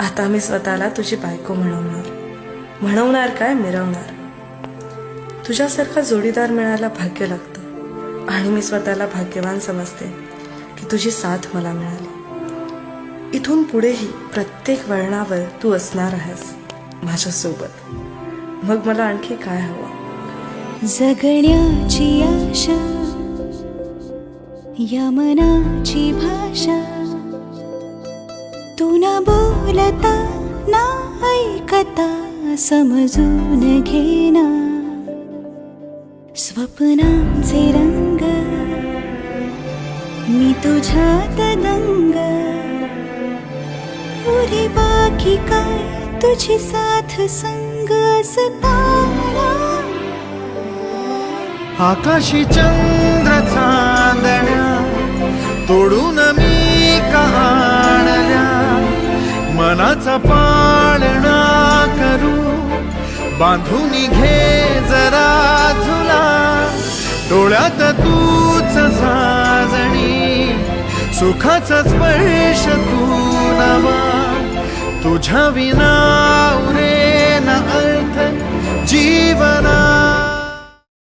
आता मी स्वतःला तुझी बायको म्हणवणार काय, मिरवणार. तुझ्यासारखा जोडीदार मिळायला भाग्य लागतं आणि मी स्वतःला भाग्यवान समजते की तुझी साथ मला मिळाली. इथून पुढेही प्रत्येक वळणावर तू असणार आहेस माझ्यासोबत. मग मला आणखी काय हवं? जगण्याची आशा, या मनाची भाषा, तू न बोलता ना ऐकता समजून घेना. स्वप्नांचे रंग मी तुझ्यात दंग, पुरी बाकी काय तुझी साथ संग असताना. आकाशी चंद्र चांदण्या तोडून मी का आणल्या, मनाचा पाळणा करू बांधून घे जरा झुला. डोळ्यात तूच साजणी, सुखाचा स्पर्श तू नवा. तुझ्या विना उरेना अर्थ जीवना.